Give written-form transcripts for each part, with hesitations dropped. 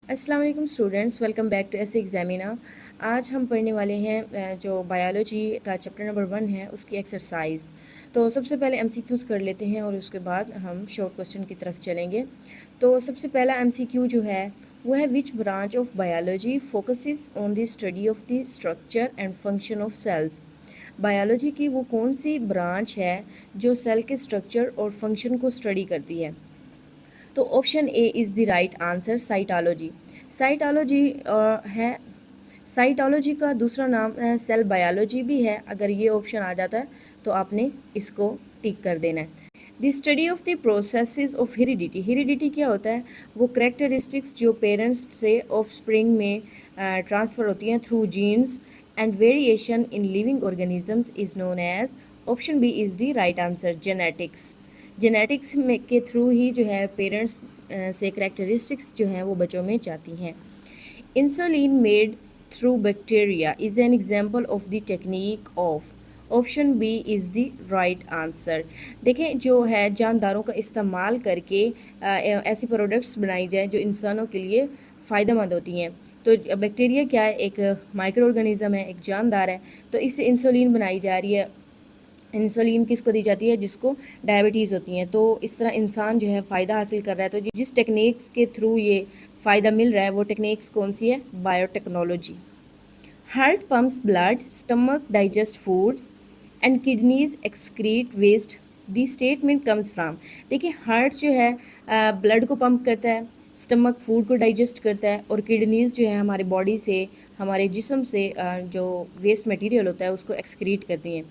अस्सलाम वालेकुम students, welcome back to ऐसे एग्जामिना। आज हम पढ़ने वाले हैं जो बायोलॉजी का चैप्टर नंबर 1 है उसकी एक्सरसाइज। तो सबसे पहले एमसीक्यूज़ कर लेते हैं और उसके बाद हम शॉर्ट क्वेश्चन की तरफ चलेंगे। तो सबसे पहला एमसीक्यू जो है वो है which branch of biology focuses on the study of the structure and function of cells. Biology की वो कौन सी ब्रांच है जो सेल के स्ट्रक्चर और फंक्शन को स्टडी करती है। तो option A is the right answer, cytology. Cytology है। साइटोलॉजी का दूसरा नाम सेल बायोलॉजी भी है। अगर ये ऑप्शन आ जाता है तो आपने इसको टिक कर देना है। The study of the processes of heredity. Heredity क्या होता है? वो करेक्टरिस्टिक्स जो पेरेंट्स से ऑफ स्प्रिंग में ट्रांसफ़र होती हैं through genes and variation in living organisms is known as. Option B is the right answer, genetics. Genetics में के थ्रू ही जो है पेरेंट्स से करेक्टरिस्टिक्स जो हैं वो बच्चों में जाती हैं। Insulin made through bacteria is an example of the technique of. Option B is the right answer. देखें, जो है जानदारों का इस्तेमाल करके ऐसी प्रोडक्ट्स बनाई जाए जो इंसानों के लिए फ़ायदेमंद होती हैं। तो बैक्टीरिया क्या है? एक माइक्रो ऑर्गेनिज़म है, एक जानदार है। तो इससे इंसुलिन बनाई जा रही है। इंसुलिन किसको दी जाती है? जिसको डायबिटीज़ होती हैं। तो इस तरह इंसान जो है फ़ायदा हासिल कर रहा है। तो जिस टेक्निक्स के थ्रू ये फ़ायदा मिल रहा है वो टेक्निक्स कौन सी है? Biotechnology. Heart pumps blood, stomach digest food and kidneys excrete waste. The statement comes from. देखिए, हार्ट जो है ब्लड को पंप करता है, स्टमक फूड को डाइजेस्ट करता है और किडनीज़ जो है हमारे बॉडी से, हमारे जिस्म से जो वेस्ट मटेरियल होता है उसको एक्सक्रीट करती हैं।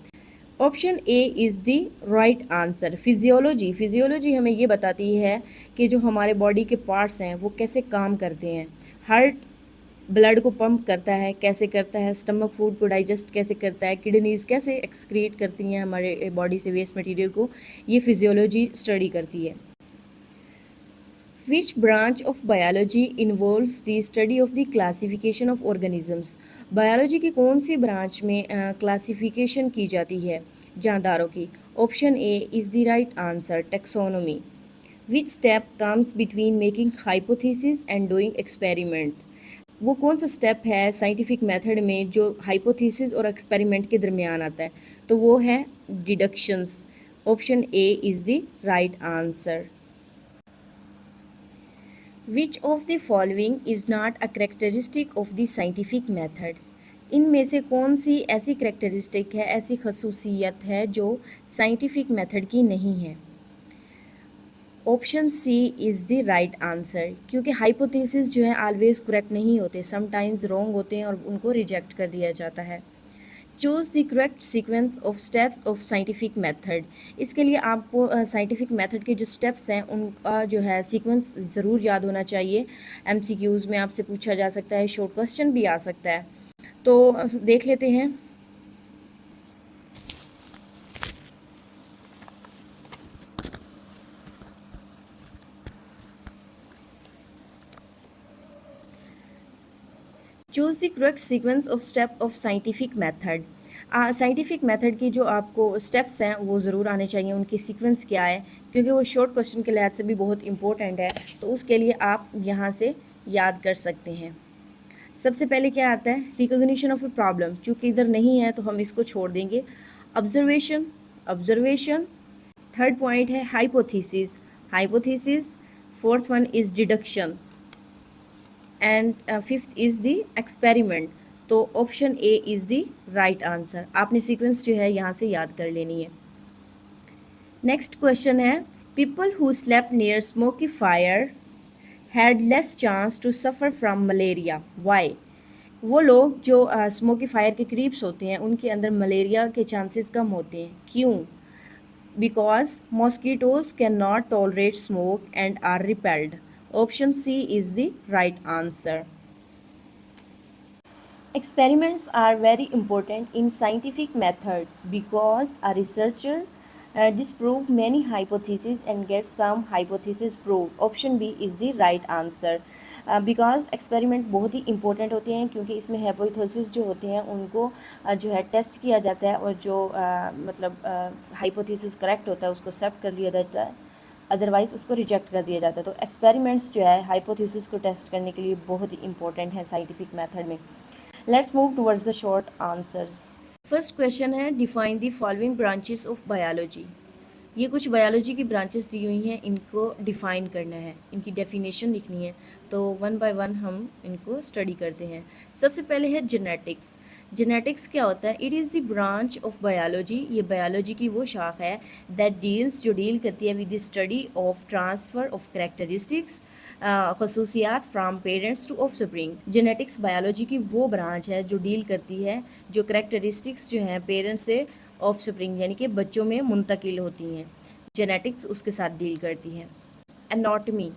Option A is the right answer, physiology. Physiology हमें ये बताती है कि जो हमारे बॉडी के पार्ट्स हैं वो कैसे काम करते हैं। हार्ट ब्लड को पंप करता है, कैसे करता है? स्टमक फूड को डाइजेस्ट कैसे करता है? किडनीज़ कैसे एक्सक्रीट करती हैं हमारे बॉडी से वेस्ट मटेरियल को? ये फिजियोलॉजी स्टडी करती है। Which branch of biology involves the study of the classification of organisms? Biology की कौन सी ब्रांच में क्लासिफिकेशन की जाती है जानदारों की? Option A is the right answer, taxonomy. Which step comes between making hypothesis and doing experiment? वो कौन सा स्टेप है साइंटिफिक मेथड में जो हाइपोथेसिस और एक्सपेरिमेंट के दरमियान आता है? तो वो है deductions. Option A is the right answer. Which of the following is not a characteristic of the scientific method? इनमें से कौन सी ऐसी करेक्टरिस्टिक है, ऐसी खसूसियत है जो साइंटिफिक मेथड की नहीं है? Option C is the right answer, क्योंकि हाइपोथेसिस जो है ऑलवेज करेक्ट नहीं होते, समटाइम्स रॉन्ग होते हैं और उनको रिजेक्ट कर दिया जाता है। Choose the correct sequence of steps of scientific method. इसके लिए आपको साइंटिफिक मेथड के जो स्टेप्स हैं उनका जो है सीक्वेंस ज़रूर याद होना चाहिए। एमसीक्यूज़ में आपसे पूछा जा सकता है, शॉर्ट क्वेश्चन भी आ सकता है। तो देख लेते हैं। Choose the correct sequence of step of scientific method. Scientific method की जो आपको स्टेप्स हैं वो ज़रूर आने चाहिए, उनकी सीक्वेंस क्या है, क्योंकि वो शॉर्ट क्वेश्चन के लिहाज से भी बहुत इंपॉर्टेंट है। तो उसके लिए आप यहाँ से याद कर सकते हैं। सबसे पहले क्या आता है? Recognition of a problem. चूँकि इधर नहीं है तो हम इसको छोड़ देंगे। Observation, observation. थर्ड पॉइंट है hypothesis, hypothesis. Fourth one is deduction and fifth is the experiment. तो option A is the right answer. आपने सीक्वेंस जो है यहाँ से याद कर लेनी है। नेक्स्ट क्वेश्चन है, people who slept near smoky fire had less chance to suffer from malaria, why? वो लोग जो स्मोकी फायर के करीब सोते हैं उनके अंदर मलेरिया के चांसेस कम होते हैं, क्यों? Because mosquitoes can not tolerate smoke and are repelled. Option C is the right answer. Experiments are very important in scientific method because a researcher disprove many hypotheses and get some hypothesis proved. Option B is the right answer. Because experiment बहुत ही important होते हैं क्योंकि इसमें hypothesis जो होते हैं उनको जो है टेस्ट किया जाता है और जो मतलब हाइपोथेसिस करेक्ट होता है उसको एक्सेप्ट कर लिया जाता है। अदरवाइज़ उसको रिजेक्ट कर दिया जाता है। तो एक्सपेरिमेंट्स जो है हाइपोथेसिस को टेस्ट करने के लिए बहुत ही इंपॉर्टेंट है साइंटिफिक मेथड में। Let's move towards the short answers. First question है, define the following branches of biology. ये कुछ बायोलॉजी की ब्रांचेस दी हुई हैं, इनको डिफ़ाइन करना है, इनकी डेफिनेशन लिखनी है। तो वन बाय वन हम इनको स्टडी करते हैं। सबसे पहले है जेनेटिक्स। जेनेटिक्स क्या होता है? It is the branch of biology. ये बायोलॉजी की वो शाख है दैट डील्स, जो डील करती है with the study of transfer of characteristics, खसूसियात from parents to offspring. Genetics biology की वो ब्रांच है जो डील करती है, जो करेक्टरिस्टिक्स जो हैं पेरेंट्स से ऑफस्प्रिंग यानी कि बच्चों में मुंतकिल होती हैं, जेनेटिक्स उसके साथ डील करती है। Anatomy,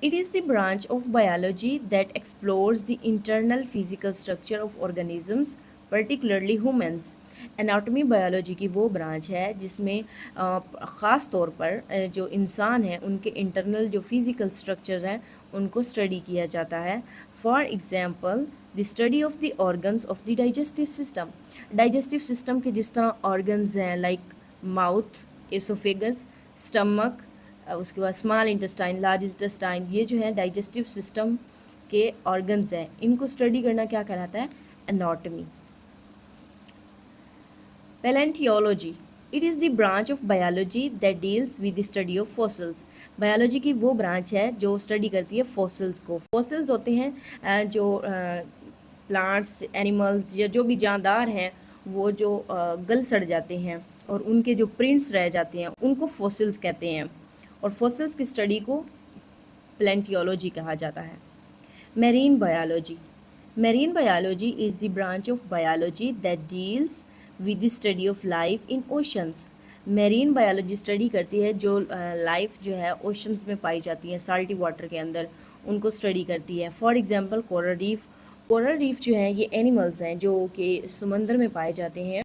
it is the branch of biology that explores the internal physical structure of organisms, particularly humans. Anatomy biology की वो ब्रांच है जिसमें ख़ास तौर पर जो इंसान हैं उनके इंटरनल जो फिज़िकल स्ट्रक्चर हैं उनको स्टडी किया जाता है। For example, the study of the organs of the digestive system. Digestive system के जिस तरह ऑर्गन्स हैं लाइक माउथ, एसोफेगस, स्टमक, उसके बाद स्मॉल इंटेस्टाइन, लार्ज इंटेस्टाइन, ये जो है डाइजेस्टिव सिस्टम के ऑर्गन्स हैं, इनको स्टडी करना क्या कहलाता है? Anatomy. Palaeontology, it is the branch of biology that deals with the study of fossils. Biology की वो ब्रांच है जो स्टडी करती है फॉसिल्स को। फॉसिल्स होते हैं जो प्लांट्स, एनिमल्स या जो भी जानदार हैं वो जो गल सड़ जाते हैं और उनके जो प्रिंट्स रह जाते हैं उनको फॉसिल्स कहते हैं, और फॉसिल्स की स्टडी को पैलेंटियोलॉजी कहा जाता है। Marine biology, marine biology is the branch of biology that deals with the study of life in oceans. Marine biology study करती है जो लाइफ जो है ओशंस में पाई जाती है, साल्टी वाटर के अंदर, उनको स्टडी करती है। For example coral reef. Coral reef जो है ये एनिमल्स हैं जो कि समंदर में पाए जाते हैं।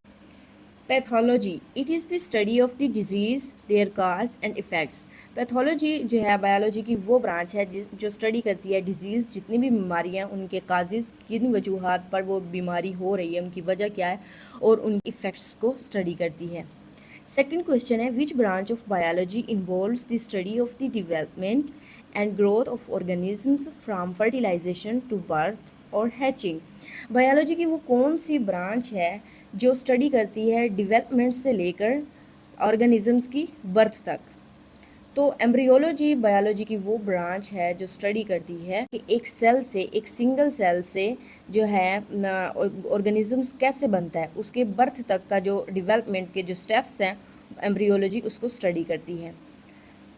Pathology, it is the study of the disease, their cause and effects. Pathology जो है बायोलॉजी की वो ब्रांच है जो स्टडी करती है डिजीज़, जितनी भी बीमारियां, उनके काजेज़, किन वजूहात पर वो बीमारी हो रही है, उनकी वजह क्या है, और उन इफ़ेक्ट्स को स्टडी करती है। सेकंड क्वेश्चन है, which branch of biology involves the study of the development and growth of organisms from fertilisation to birth और हैचिंग। बायोलॉजी की वो कौन सी ब्रांच है जो स्टडी करती है डेवलपमेंट से लेकर ऑर्गेनिजम्स की बर्थ तक? तो एम्ब्रियोलॉजी बायोलॉजी की वो ब्रांच है जो स्टडी करती है कि एक सेल से, एक सिंगल सेल से जो है ऑर्गेनिजम्स कैसे बनता है, उसके बर्थ तक का जो डेवलपमेंट के जो स्टेप्स हैं एम्ब्रियोलॉजी उसको स्टडी करती है।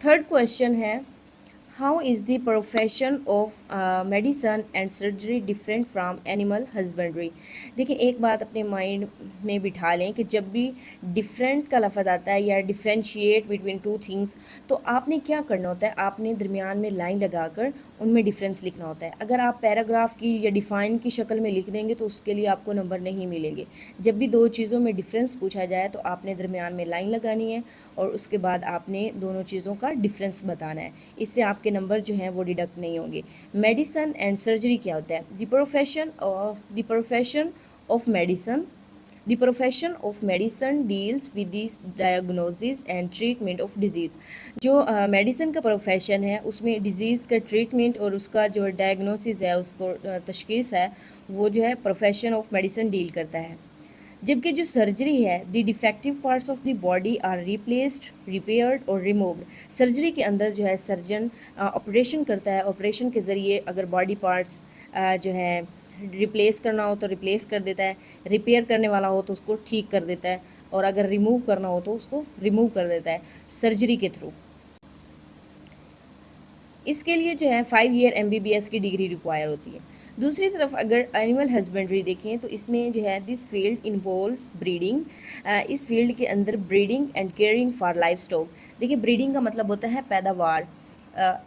थर्ड क्वेश्चन है, how is the profession of medicine and surgery different from animal husbandry. देखिए, एक बात अपने माइंड में बिठा लें कि जब भी डिफरेंट का लफ्ज़ आता है या डिफ्रेंशिएट बिटवीन टू थिंग्स, तो आपने क्या करना होता है, आपने दरमियान में लाइन लगाकर उनमें डिफरेंस लिखना होता है। अगर आप पैराग्राफ की या डिफ़ाइन की शक्ल में लिख देंगे तो उसके लिए आपको नंबर नहीं मिलेंगे। जब भी दो चीज़ों में डिफरेंस पूछा जाए तो आपने दरमियान में लाइन लगानी है और उसके बाद आपने दोनों चीज़ों का डिफरेंस बताना है, इससे आपके नंबर जो हैं वो डिडक्ट नहीं होंगे। मेडिसन एंड सर्जरी क्या होता है? The profession of medicine, the profession of medicine deals with the diagnosis and treatment of disease. जो मेडिसन का प्रोफेशन है उसमें डिजीज़ का ट्रीटमेंट और उसका जो डायग्नोसिस है, उसको तशख़ीस है, वो जो है प्रोफेशन ऑफ मेडिसन डील करता है। जबकि जो सर्जरी है, the defective parts of the body are replaced, repaired और रिमूव्ड। सर्जरी के अंदर जो है सर्जन ऑपरेशन करता है, ऑपरेशन के ज़रिए अगर बॉडी पार्ट्स जो है रिप्लेस करना हो तो रिप्लेस कर देता है, रिपेयर करने वाला हो तो उसको ठीक कर देता है, और अगर रिमूव करना हो तो उसको रिमूव कर देता है सर्जरी के थ्रू। इसके लिए जो है 5 ईयर MBBS की डिग्री रिक्वायर होती है। दूसरी तरफ अगर एनिमल हस्बेंड्री देखें तो इसमें जो है दिस फील्ड इन्वॉल्व्स ब्रीडिंग। इस फील्ड के अंदर breeding and caring for life stock. देखिए, ब्रीडिंग का मतलब होता है पैदावार,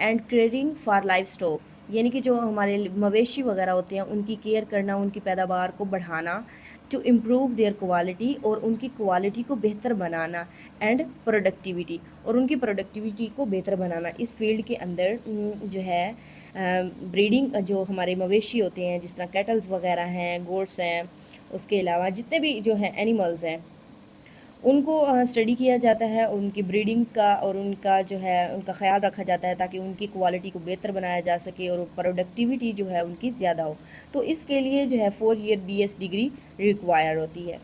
and caring for life stock यानी कि जो हमारे मवेशी वगैरह होते हैं उनकी केयर करना, उनकी पैदावार को बढ़ाना, टू इम्प्रूव देयर क्वालिटी, और उनकी क्वालिटी को बेहतर बनाना, एंड प्रोडक्टिविटी, और उनकी प्रोडक्टिविटी को बेहतर बनाना। इस फील्ड के अंदर जो है ब्रीडिंग, जो हमारे मवेशी होते हैं जिस तरह कैटल्स वगैरह हैं, गोट्स हैं, उसके अलावा जितने भी जो हैं एनिमल्स हैं, उनको स्टडी किया जाता है, उनकी ब्रीडिंग का और उनका जो है उनका ख्याल रखा जाता है ताकि उनकी क्वालिटी को बेहतर बनाया जा सके और प्रोडक्टिविटी जो है उनकी ज़्यादा हो। तो इसके लिए जो है 4 ईयर BS डिग्री रिक्वायर होती है।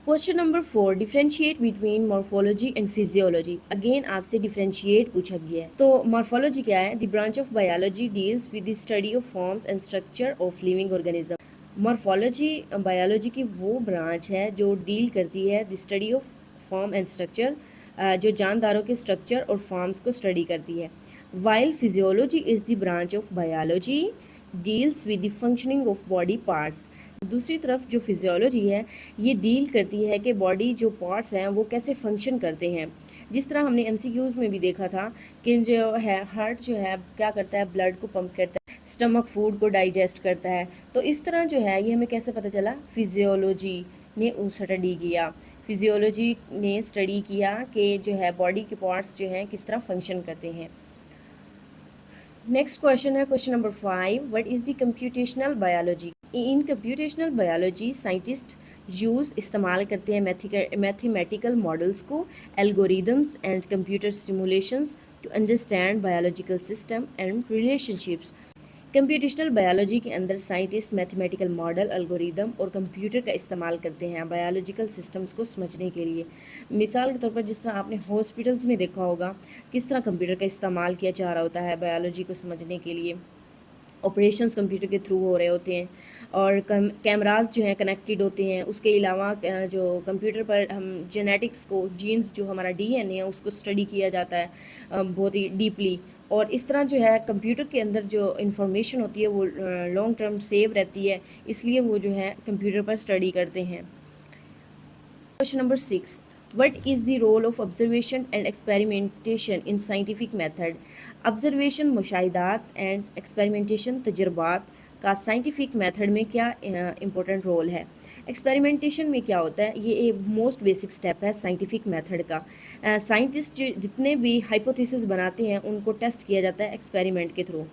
Question number 4, differentiate between morphology and physiology. Again आपसे डिफरेंशिएट पूछा गया है। तो मॉर्फोलॉजी क्या है? The branch of biology deals with the study of forms and structure of living organism. Morphology biology की वो ब्रांच है जो डील करती है the study of form and structure, जो जानदारों के स्ट्रक्चर और फॉर्म्स को स्टडी करती है। While physiology is the branch of biology deals with the functioning of body parts. दूसरी तरफ जो फिजियोलॉजी है ये डील करती है कि बॉडी जो पार्ट्स हैं वो कैसे फंक्शन करते हैं। जिस तरह हमने MCQs में भी देखा था कि जो है हार्ट जो है क्या करता है, ब्लड को पंप करता है, स्टमक फूड को डाइजेस्ट करता है। तो इस तरह जो है ये हमें कैसे पता चला? फिजियोलॉजी ने स्टडी किया, फिजियोलॉजी ने स्टडी किया कि जो है बॉडी के पार्ट्स जो हैं किस तरह फंक्शन करते हैं। नेक्स्ट क्वेश्चन है question number 5, what is the computational biology. In computational biology scientist इस्तेमाल करते हैं मैथमेटिकल मॉडल्स को, algorithms and computer simulations to understand biological system and relationships. Computational biology के अंदर साइंटिस्ट मैथमेटिकल मॉडल, एल्गोरिदम और computer का इस्तेमाल करते हैं बायोलॉजिकल सिस्टम्स को समझने के लिए। मिसाल के तौर पर जिस तरह आपने हॉस्पिटल्स में देखा होगा किस तरह कंप्यूटर का इस्तेमाल किया जा रहा होता है बायोलॉजी को समझने के लिए। ऑपरेशंस कंप्यूटर के थ्रू हो रहे होते हैं और कैमरास जो हैं कनेक्टेड होते हैं। उसके अलावा जो कंप्यूटर पर हम जेनेटिक्स को, जीन्स जो हमारा DNA है उसको स्टडी किया जाता है बहुत ही डीपली। और इस तरह जो है कंप्यूटर के अंदर जो इंफॉर्मेशन होती है वो लॉन्ग टर्म सेव रहती है, इसलिए वो जो है कंप्यूटर पर स्टडी करते हैं। Question number 6, what is the role of observation and experimentation in scientific method. Observation, मुशाहिदात एंड एक्सपेरिमेंटेशन, तजर्बात का साइंटिफिक मेथड में क्या इम्पोर्टेंट रोल है। एक्सपेरिमेंटेशन में क्या होता है? ये एक मोस्ट बेसिक स्टेप है साइंटिफिक मेथड का। साइंटिस्ट जितने भी हाइपोथेसिस बनाते हैं उनको टेस्ट किया जाता है एक्सपेरिमेंट के through.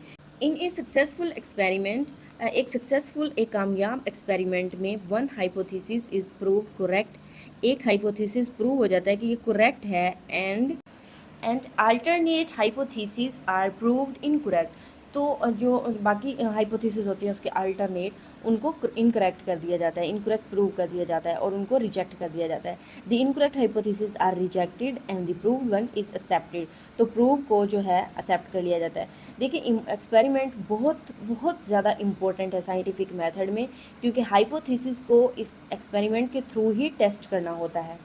In a successful experiment, एक कामयाब एक्सपेरिमेंट में one hypothesis is prove correct. एक हाइपोथेसिस प्रूव हो जाता है कि ये करेक्ट है and alternate hypothesis are proved incorrect. तो जो बाकी हाइपोथेसिस होती हैं उसके अल्टरनेट उनको इनकरेक्ट कर दिया जाता है, इनकरेक्ट प्रूव कर दिया जाता है और उनको रिजेक्ट कर दिया जाता है। The incorrect hypothesis are rejected and the proved one is accepted. तो प्रूव को जो है एक्सेप्ट कर लिया जाता है। देखिए एक्सपेरिमेंट बहुत बहुत ज़्यादा इम्पोर्टेंट है साइंटिफिक मेथड में, क्योंकि हाइपोथेसिस को इस एक्सपेरिमेंट के थ्रू ही टेस्ट करना होता है।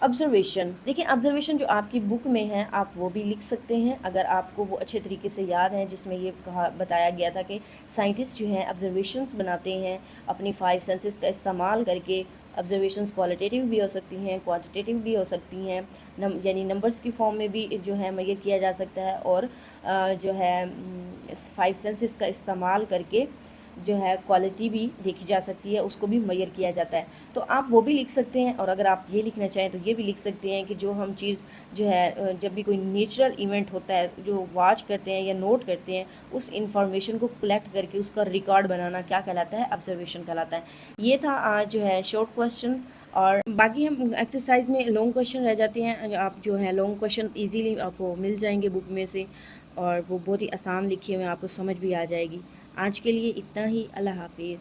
ऑब्जर्वेशन, देखिए ऑब्जर्वेशन जो आपकी बुक में है आप वो भी लिख सकते हैं अगर आपको वो अच्छे तरीके से याद है, जिसमें ये बताया गया था कि साइंटिस्ट जो हैं ऑब्जर्वेशंस बनाते हैं अपनी 5 सेंसेस का इस्तेमाल करके। ऑब्जर्वेशंस क्वालिटेटिव भी हो सकती हैं, क्वांटिटेटिव भी हो सकती हैं, यानी नंबर्स की फॉर्म में भी जो है मेजर किया जा सकता है और जो है 5 सेंसेस का इस्तेमाल करके जो है क्वालिटी भी देखी जा सकती है, उसको भी मेजर किया जाता है। तो आप वो भी लिख सकते हैं और अगर आप ये लिखना चाहें तो ये भी लिख सकते हैं कि जो हम चीज़ जो है जब भी कोई नेचुरल इवेंट होता है जो वॉच करते हैं या नोट करते हैं, उस इंफॉर्मेशन को कलेक्ट करके उसका रिकॉर्ड बनाना क्या कहलाता है? ऑब्जर्वेशन कहलाता है। ये था आज जो है शॉर्ट क्वेश्चन, और बाकी हम एक्सरसाइज में लॉन्ग क्वेश्चन रह जाते हैं। आप जो है लॉन्ग क्वेश्चन ईजीली आपको मिल जाएंगे बुक में से और वो बहुत ही आसान लिखे हुए हैं, आपको समझ भी आ जाएगी। आज के लिए इतना ही। अल्लाह हाफिज़।